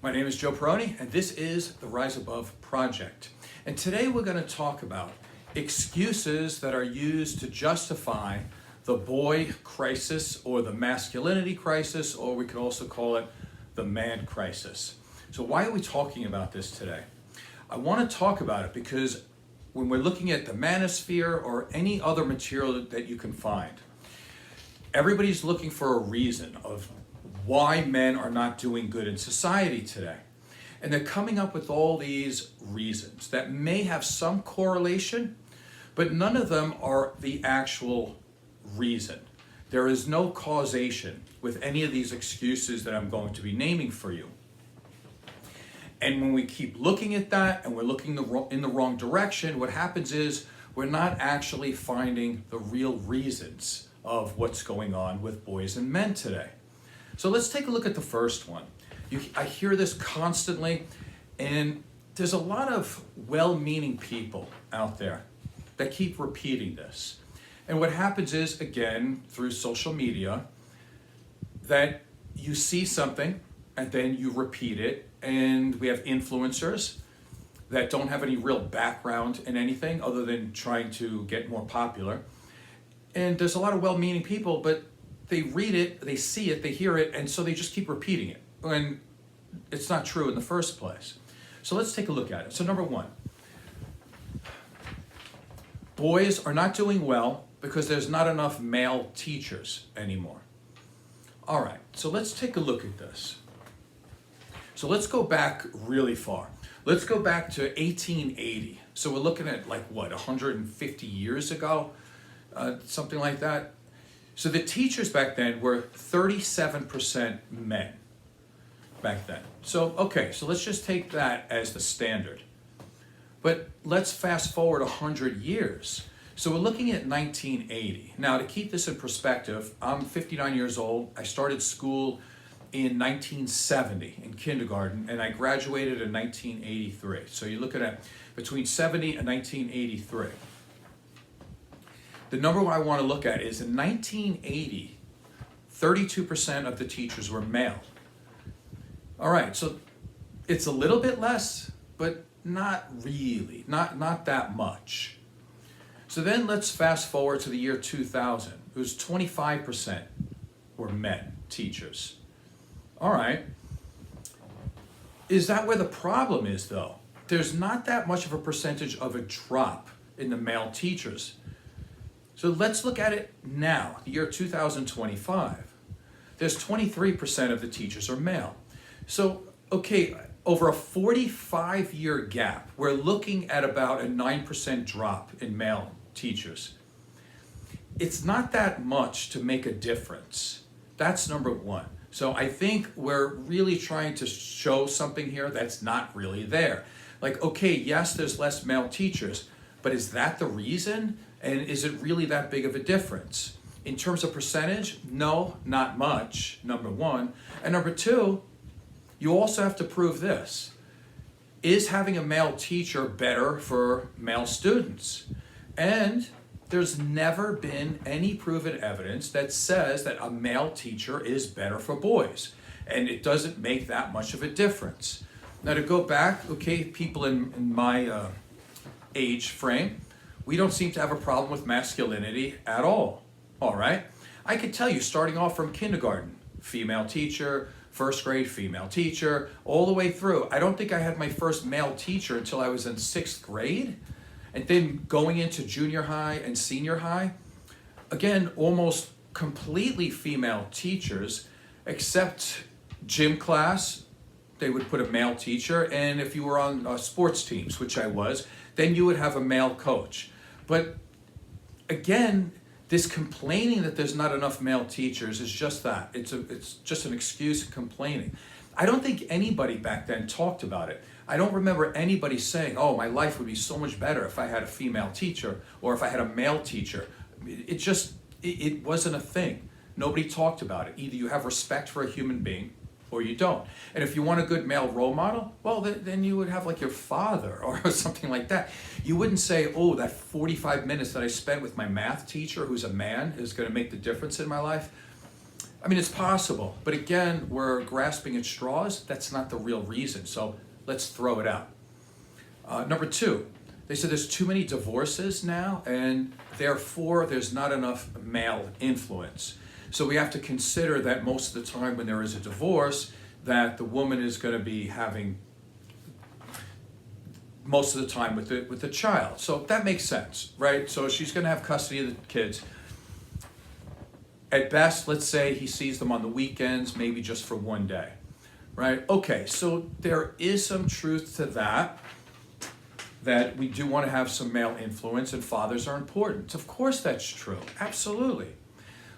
My name is Joe Peroni, and this is the Rise Above Project. And today we're going to talk about excuses that are used to justify the boy crisis or the masculinity crisis, or we could also call it the man crisis. So why are we talking about this today? I want to talk about it because when we're looking at the manosphere or any other material that you can find, everybody's looking for a reason of why men are not doing good in society today. And they're coming up with all these reasons that may have some correlation, but none of them are the actual reason. There is no causation with any of these excuses that I'm going to be naming for you. And when we keep looking at that and we're looking in the wrong direction, what happens is we're not actually finding the real reasons of what's going on with boys and men today. So let's take a look at the first one. I hear this constantly, and there's a lot of well-meaning people out there that keep repeating this. And what happens is, again, through social media, that you see something and then you repeat it, and we have influencers that don't have any real background in anything other than trying to get more popular. And there's a lot of well-meaning people, but they read it, they see it, they hear it, and so they just keep repeating it. And it's not true in the first place. So let's take a look at it. So number one, boys are not doing well because there's not enough male teachers anymore. All right, so let's take a look at this. So let's go back really far. Let's go back to 1880. So we're looking at 150 years ago? Something like that. So the teachers back then were 37% men back then. So, okay, so let's just take that as the standard. But let's fast forward 100 years. So we're looking at 1980. Now, to keep this in perspective, I'm 59 years old. I started school in 1970 in kindergarten, and I graduated in 1983. So you're looking at between 70 and 1983. The number I want to look at is in 1980, 32% of the teachers were male. All right, so it's a little bit less, but not really, not that much. So then let's fast forward to the year 2000. It was 25% were men teachers. All right. Is that where the problem is, though? There's not that much of a percentage of a drop in the male teachers. So let's look at it now, the year 2025. There's 23% of the teachers are male. So, okay, over a 45-year gap, we're looking at about a 9% drop in male teachers. It's not that much to make a difference. That's number one. So I think we're really trying to show something here that's not really there. Okay, yes, there's less male teachers, but is that the reason? And is it really that big of a difference? In terms of percentage, no, not much, number one. And number two, you also have to prove this. Is having a male teacher better for male students? And there's never been any proven evidence that says that a male teacher is better for boys. And it doesn't make that much of a difference. Now to go back, okay, people in my age frame, we don't seem to have a problem with masculinity at all. All right? I could tell you, starting off from kindergarten, female teacher, first grade, female teacher, all the way through. I don't think I had my first male teacher until I was in 6th grade. And then going into junior high and senior high, again, almost completely female teachers, except gym class, they would put a male teacher. And if you were on sports teams, which I was, then you would have a male coach. But again, this complaining that there's not enough male teachers is just that. It's just an excuse of complaining. I don't think anybody back then talked about it. I don't remember anybody saying, oh, my life would be so much better if I had a female teacher or if I had a male teacher. It wasn't a thing. Nobody talked about it. Either you have respect for a human being or you don't. And if you want a good male role model, well, then you would have your father or something like that. You wouldn't say, oh, that 45 minutes that I spent with my math teacher who's a man is going to make the difference in my life. I mean, it's possible, but again, we're grasping at straws. That's not the real reason, so let's throw it out. Number two, they said there's too many divorces now, and therefore there's not enough male influence. So we have to consider that most of the time when there is a divorce, that the woman is going to be having most of the time with the child. So that makes sense, right? So she's going to have custody of the kids. At best, let's say he sees them on the weekends, maybe just for one day, right? Okay, so there is some truth to that we do want to have some male influence and fathers are important. Of course that's true, absolutely.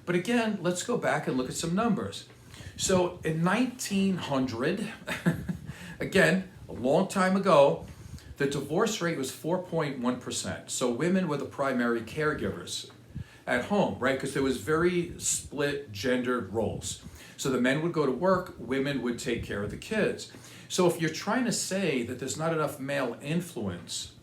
But again, let's go back and look at some numbers. So in 1900, again, a long time ago, the divorce rate was 4.1%. So women were the primary caregivers at home, right? Because there was very split gendered roles. So the men would go to work, women would take care of the kids. So if you're trying to say that there's not enough male influence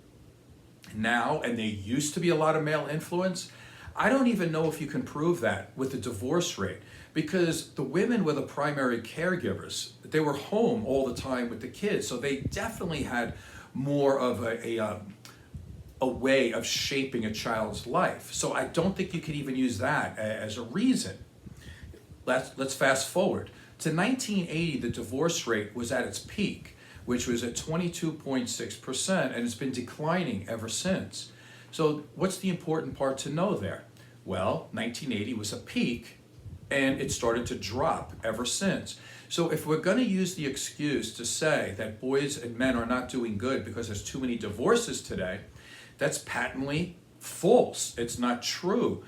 now, and there used to be a lot of male influence, I don't even know if you can prove that with the divorce rate, because the women were the primary caregivers. They were home all the time with the kids, so they definitely had more of a way of shaping a child's life. So I don't think you can even use that as a reason. Let's fast forward. To 1980, the divorce rate was at its peak, which was at 22.6%, and it's been declining ever since. So what's the important part to know there? Well, 1980 was a peak, and it started to drop ever since. So if we're going to use the excuse to say that boys and men are not doing good because there's too many divorces today, that's patently false. It's not true.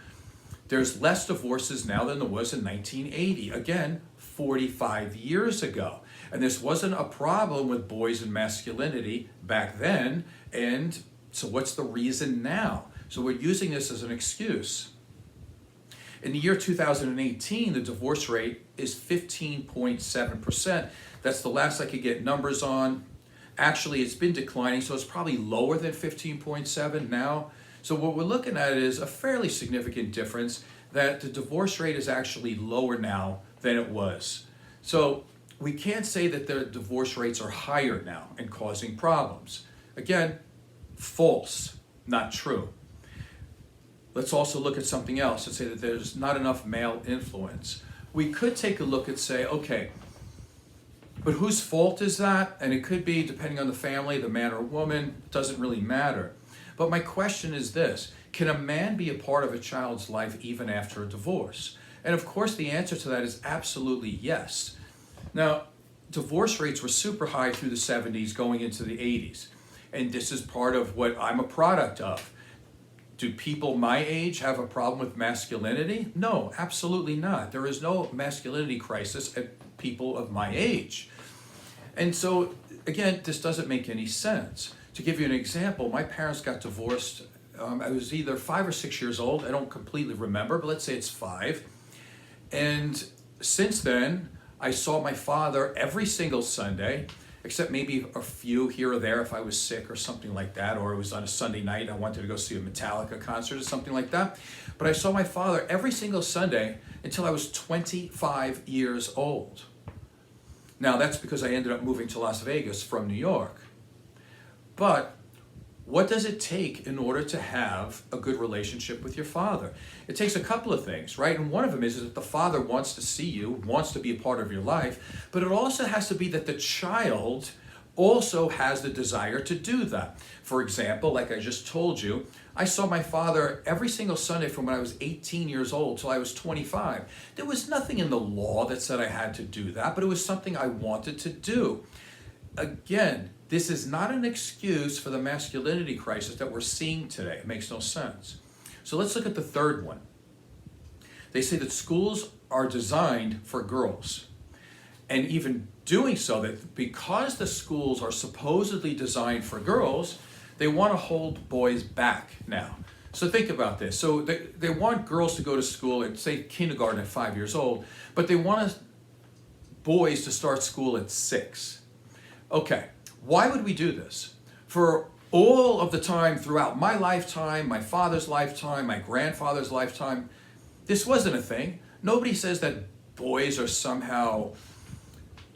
There's less divorces now than there was in 1980. Again, 45 years ago. And this wasn't a problem with boys and masculinity back then. And so what's the reason now? So we're using this as an excuse. In the year 2018, the divorce rate is 15.7%. That's the last I could get numbers on. Actually, it's been declining, so it's probably lower than 15.7 now. So what we're looking at is a fairly significant difference, that the divorce rate is actually lower now than it was. So we can't say that the divorce rates are higher now and causing problems. Again, false, not true. Let's also look at something else and say that there's not enough male influence. We could take a look and say, okay, but whose fault is that? And it could be, depending on the family, the man or woman, it doesn't really matter. But my question is this: can a man be a part of a child's life even after a divorce? And of course the answer to that is absolutely yes. Now, divorce rates were super high through the 70s going into the 80s. And this is part of what I'm a product of. Do people my age have a problem with masculinity? No, absolutely not. There is no masculinity crisis at people of my age. And so, again, this doesn't make any sense. To give you an example, my parents got divorced. I was either 5 or 6 years old. I don't completely remember, but let's say it's 5. And since then, I saw my father every single Sunday, except maybe a few here or there if I was sick or something like that, or it was on a Sunday night, I wanted to go see a Metallica concert or something like that. But I saw my father every single Sunday until I was 25 years old. Now, that's because I ended up moving to Las Vegas from New York. But what does it take in order to have a good relationship with your father? It takes a couple of things, right? And one of them is that the father wants to see you, wants to be a part of your life, but it also has to be that the child also has the desire to do that. For example, like I just told you, I saw my father every single Sunday from when I was 18 years old till I was 25. There was nothing in the law that said I had to do that, but it was something I wanted to do. Again, this is not an excuse for the masculinity crisis that we're seeing today. It makes no sense. So let's look at the third one. They say that schools are designed for girls. And even doing so, that because the schools are supposedly designed for girls, they want to hold boys back now. So think about this. So they want girls to go to school at, say, kindergarten at 5 years old, but they want boys to start school at 6. Okay, why would we do this? For all of the time throughout my lifetime, my father's lifetime, my grandfather's lifetime, this wasn't a thing. Nobody says that boys are somehow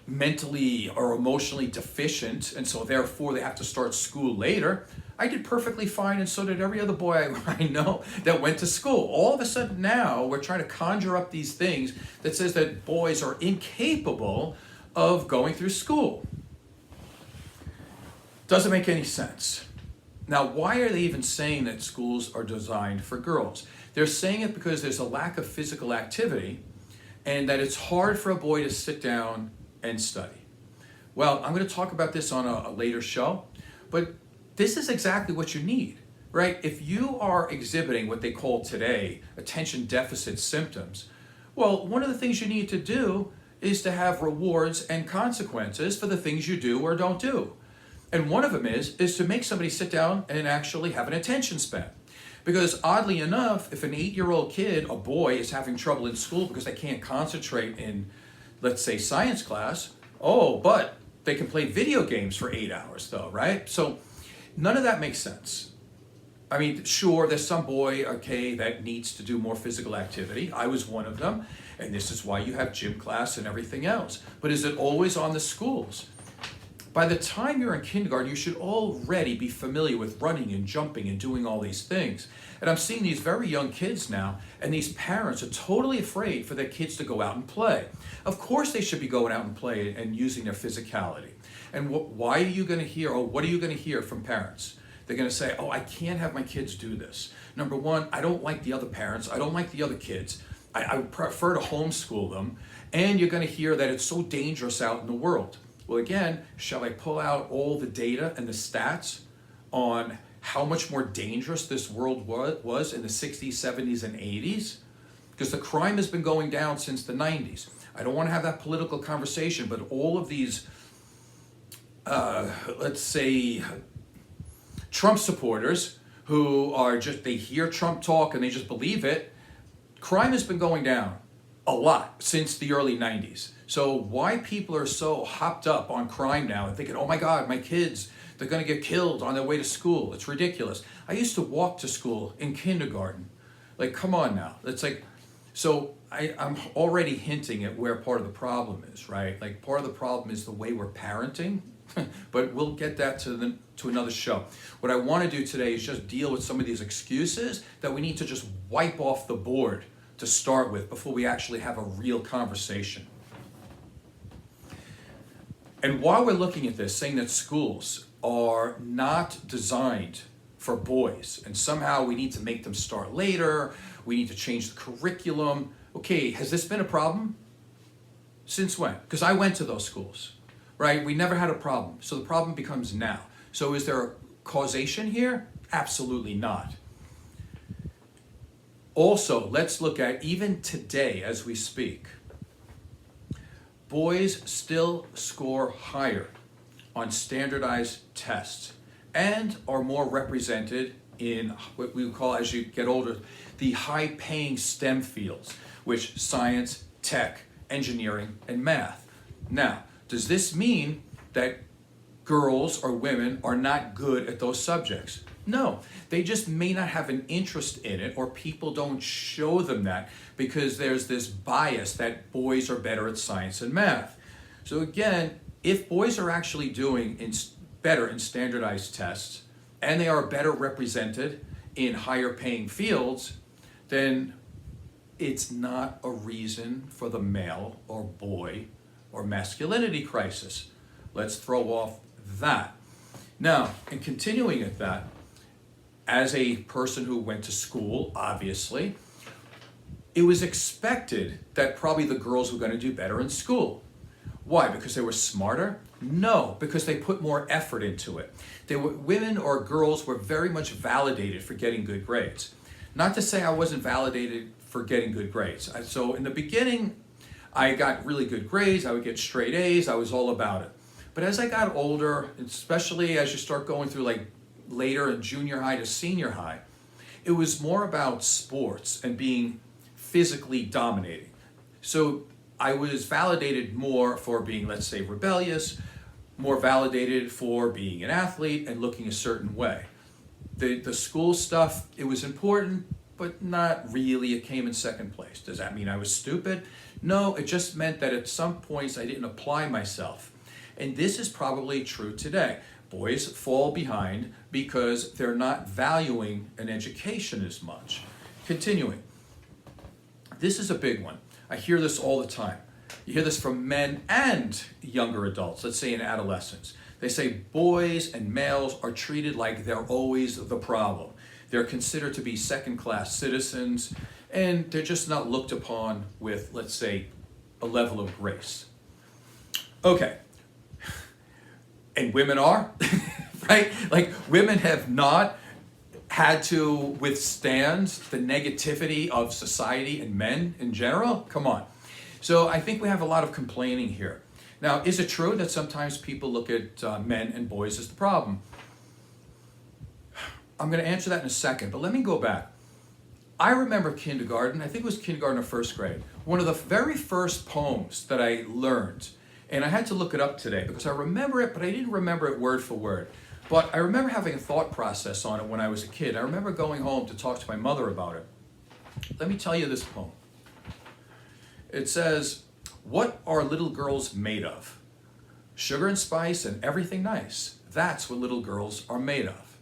mentally or emotionally deficient, and so therefore they have to start school later. I did perfectly fine, and so did every other boy I know that went to school. All of a sudden now, we're trying to conjure up these things that says that boys are incapable of going through school. Doesn't make any sense. Now, why are they even saying that schools are designed for girls? They're saying it because there's a lack of physical activity, and that it's hard for a boy to sit down and study. Well, I'm going to talk about this on a later show, but this is exactly what you need, right? If you are exhibiting what they call today attention deficit symptoms, well, one of the things you need to do is to have rewards and consequences for the things you do or don't do. And one of them is to make somebody sit down and actually have an attention span. Because oddly enough, if an 8-year-old kid, a boy, is having trouble in school because they can't concentrate in, let's say, science class, but they can play video games for 8 hours though, right? So none of that makes sense. I mean, sure, there's some boy, okay, that needs to do more physical activity. I was one of them, and this is why you have gym class and everything else. But is it always on the schools? By the time you're in kindergarten, you should already be familiar with running and jumping and doing all these things. And I'm seeing these very young kids now, and these parents are totally afraid for their kids to go out and play. Of course they should be going out and play and using their physicality. And why are you going to hear, what are you going to hear from parents? They're going to say, I can't have my kids do this. Number one, I don't like the other parents. I don't like the other kids. I would prefer to homeschool them. And you're going to hear that it's so dangerous out in the world. Well, again, shall I pull out all the data and the stats on how much more dangerous this world was in the 60s, 70s, and 80s? Because the crime has been going down since the 90s. I don't want to have that political conversation, but all of these, let's say, Trump supporters who are they hear Trump talk and they just believe it, crime has been going down a lot since the early 90s. So why people are so hopped up on crime now and thinking, oh my God, my kids, they're going to get killed on their way to school. It's ridiculous. I used to walk to school in kindergarten. Like, come on now. It's like, so I'm already hinting at where part of the problem is, right? Like, part of the problem is the way we're parenting, but we'll get that to another show. What I want to do today is just deal with some of these excuses that we need to just wipe off the board to start with before we actually have a real conversation. And while we're looking at this, saying that schools are not designed for boys, and somehow we need to make them start later, we need to change the curriculum. Okay, has this been a problem? Since when? Because I went to those schools, right? We never had a problem. So the problem becomes now. So is there a causation here? Absolutely not. Also, let's look at even today as we speak. Boys still score higher on standardized tests and are more represented in what we would call, as you get older, the high-paying STEM fields, which science, tech, engineering, and math. Now, does this mean that girls or women are not good at those subjects? No, they just may not have an interest in it, or people don't show them that because there's this bias that boys are better at science and math. So again, if boys are actually doing better in standardized tests and they are better represented in higher paying fields, then it's not a reason for the male or boy or masculinity crisis. Let's throw off that. Now, in continuing at that, as a person who went to school, obviously, it was expected that probably the girls were going to do better in school. Why? Because they were smarter? No, because they put more effort into it. Women or girls were very much validated for getting good grades. Not to say I wasn't validated for getting good grades. So in the beginning, I got really good grades. I would get straight A's. I was all about it. But as I got older, especially as you start going through like later in junior high to senior high, it was more about sports and being physically dominating. So I was validated more for being, let's say, rebellious, more validated for being an athlete and looking a certain way. The school stuff, it was important, but not really. It came in second place. Does that mean I was stupid? No, it just meant that at some points I didn't apply myself. And this is probably true today. Boys fall behind because they're not valuing an education as much. Continuing. This is a big one. I hear this all the time. You hear this from men and younger adults, let's say in adolescence. They say boys and males are treated like they're always the problem. They're considered to be second-class citizens, and they're just not looked upon with, let's say, a level of grace. Okay. And women are, right? Like, women have not had to withstand the negativity of society and men in general? Come on. So I think we have a lot of complaining here. Now, is it true that sometimes people look at men and boys as the problem? I'm going to answer that in a second, but let me go back. I remember kindergarten, I think it was kindergarten or first grade, one of the very first poems that I learned, and I had to look it up today because I remember it, but I didn't remember it word for word. But I remember having a thought process on it when I was a kid. I remember going home to talk to my mother about it. Let me tell you this poem. It says, "What are little girls made of? Sugar and spice and everything nice. That's what little girls are made of.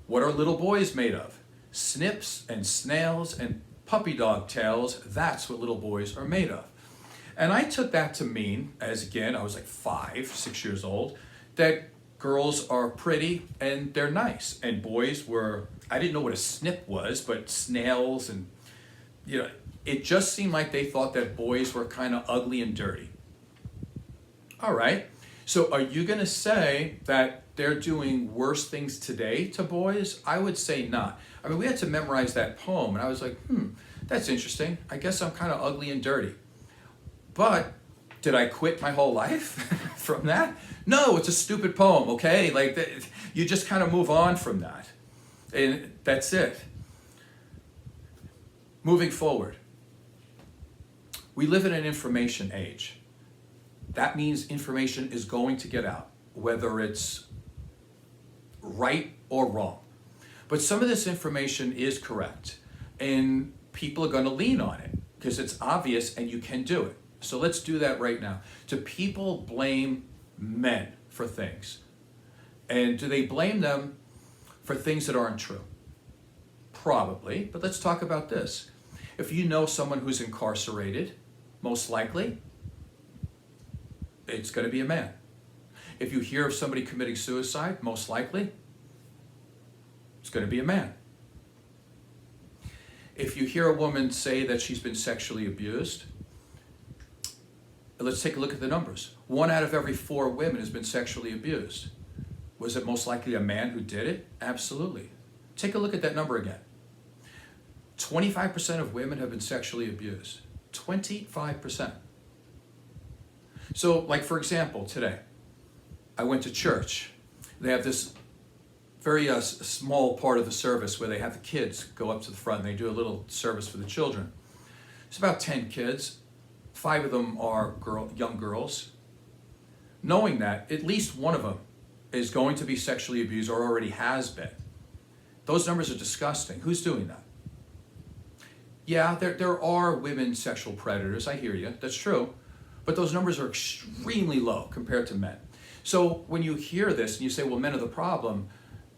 What are little boys made of? Snips and snails and puppy dog tails. That's what little boys are made of." And I took that to mean, as again, I was like 5, 6 years old, that girls are pretty and they're nice. And boys were, I didn't know what a snip was, but snails and, it just seemed like they thought that boys were kind of ugly and dirty. All right. So are you going to say that they're doing worse things today to boys? I would say not. I mean, we had to memorize that poem, and I was like, that's interesting. I guess I'm kind of ugly and dirty. But did I quit my whole life from that? No, it's a stupid poem, okay? Like, you just kind of move on from that. And that's it. Moving forward. We live in an information age. That means information is going to get out, whether it's right or wrong. But some of this information is correct, and people are going to lean on it because it's obvious and you can do it. So let's do that right now. Do people blame men for things? And do they blame them for things that aren't true? Probably, but let's talk about this. If you know someone who's incarcerated, most likely, it's going to be a man. If you hear of somebody committing suicide, most likely, it's going to be a man. If you hear a woman say that she's been sexually abused, let's take a look at the numbers. 1 out of every 4 women has been sexually abused. Was it most likely a man who did it? Absolutely. Take a look at that number again. 25% of women have been sexually abused. 25%. So, like, for example, today, I went to church. They have this very small part of the service where they have the kids go up to the front and they do a little service for the children. It's about 10 kids. 5 of them are young girls. Knowing that at least one of them is going to be sexually abused or already has been. Those numbers are disgusting. Who's doing that? Yeah, there are women sexual predators. I hear you. That's true. But those numbers are extremely low compared to men. So when you hear this and you say, well, men are the problem,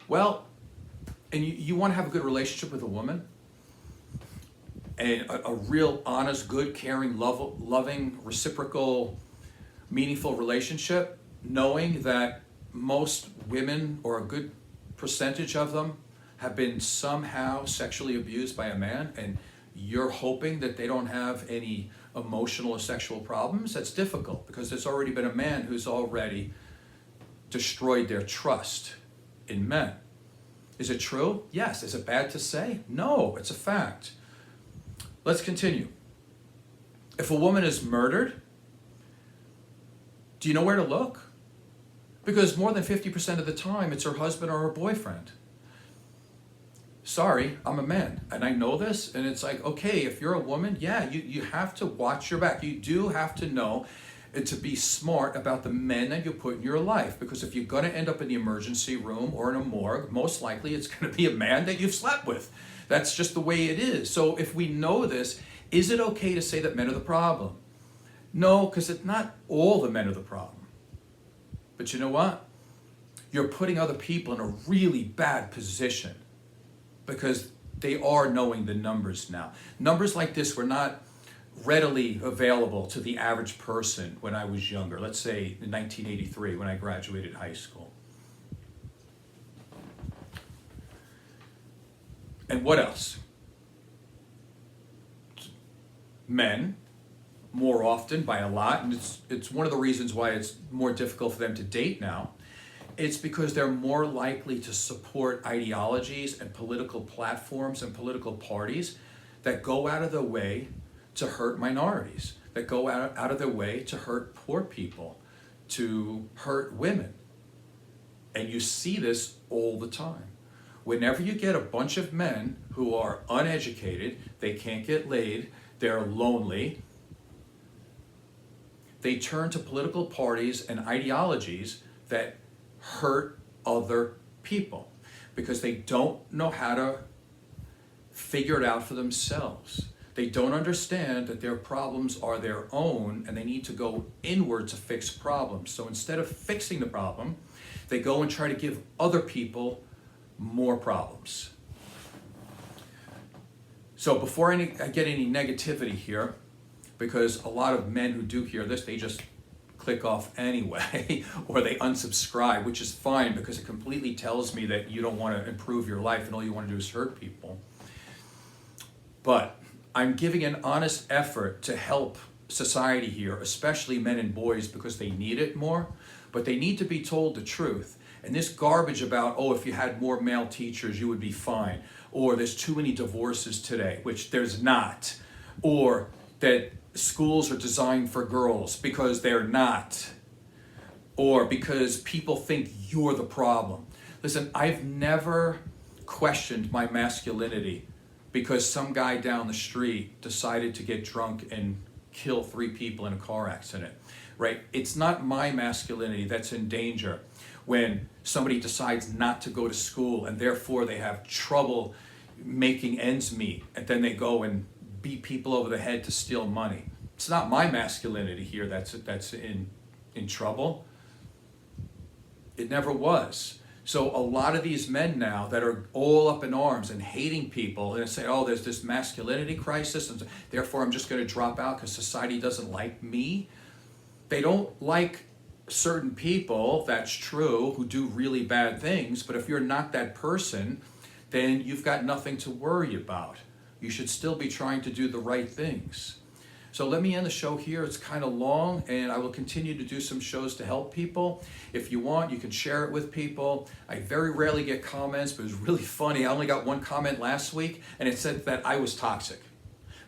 well, and you want to have a good relationship with a woman, and a real honest, good, caring, loving, reciprocal, meaningful relationship, knowing that most women, or a good percentage of them, have been somehow sexually abused by a man, and you're hoping that they don't have any emotional or sexual problems, that's difficult because there's already been a man who's already destroyed their trust in men. Is it true? Yes. Is it bad to say? No, it's a fact. Let's continue. If a woman is murdered, do you know where to look? Because more than 50% of the time, it's her husband or her boyfriend. Sorry, I'm a man, and I know this, and it's like, okay, if you're a woman, yeah, you have to watch your back. You do have to know and to be smart about the men that you put in your life, because if you're going to end up in the emergency room or in a morgue, most likely it's going to be a man that you've slept with. That's just the way it is. So if we know this, is it okay to say that men are the problem? No, because it's not all the men are the problem. But you know what? You're putting other people in a really bad position because they are knowing the numbers now. Numbers like this were not readily available to the average person when I was younger. Let's say in 1983 when I graduated high school. And what else? Men, more often by a lot, and it's one of the reasons why it's more difficult for them to date now. It's because they're more likely to support ideologies and political platforms and political parties that go out of their way to hurt minorities, that go out of their way to hurt poor people, to hurt women. And you see this all the time. Whenever you get a bunch of men who are uneducated, they can't get laid, they're lonely, they turn to political parties and ideologies that hurt other people because they don't know how to figure it out for themselves. They don't understand that their problems are their own and they need to go inward to fix problems. So instead of fixing the problem, they go and try to give other people more problems. So before I get any negativity here, because a lot of men who do hear this, they just click off anyway, or they unsubscribe, which is fine because it completely tells me that you don't want to improve your life and all you want to do is hurt people. But I'm giving an honest effort to help society here, especially men and boys, because they need it more, but they need to be told the truth. And this garbage about, oh, if you had more male teachers, you would be fine, or there's too many divorces today, which there's not, or that schools are designed for girls because they're not, or because people think you're the problem. Listen, I've never questioned my masculinity because some guy down the street decided to get drunk and kill 3 people in a car accident, right? It's not my masculinity that's in danger when somebody decides not to go to school and therefore they have trouble making ends meet and then they go and beat people over the head to steal money. It's not my masculinity here that's in trouble. It never was. So a lot of these men now that are all up in arms and hating people and say, oh, there's this masculinity crisis and therefore I'm just going to drop out because society doesn't like me. They don't like certain people, that's true, who do really bad things, but if you're not that person, then you've got nothing to worry about. You should still be trying to do the right things. So let me end the show here. It's kind of long, and I will continue to do some shows to help people. If you want, you can share it with people. I very rarely get comments, but it was really funny. I only got one comment last week, and it said that I was toxic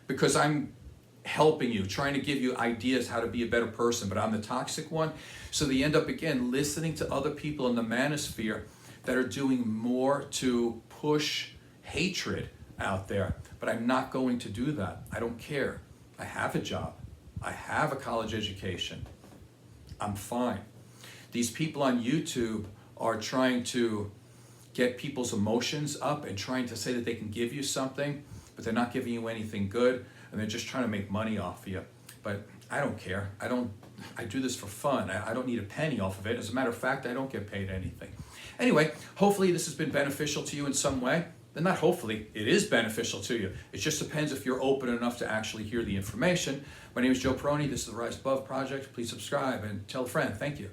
because I'm helping you, trying to give you ideas how to be a better person, but I'm the toxic one. So they end up, again, listening to other people in the manosphere that are doing more to push hatred out there. But I'm not going to do that. I don't care. I have a job. I have a college education. I'm fine. These people on YouTube are trying to get people's emotions up and trying to say that they can give you something, but they're not giving you anything good, and they're just trying to make money off of you. But I don't care. I do this for fun. I don't need a penny off of it. As a matter of fact, I don't get paid anything. Anyway, hopefully this has been beneficial to you in some way. And not hopefully, it is beneficial to you. It just depends if you're open enough to actually hear the information. My name is Joe Peroni. This is the Rise Above Project. Please subscribe and tell a friend. Thank you.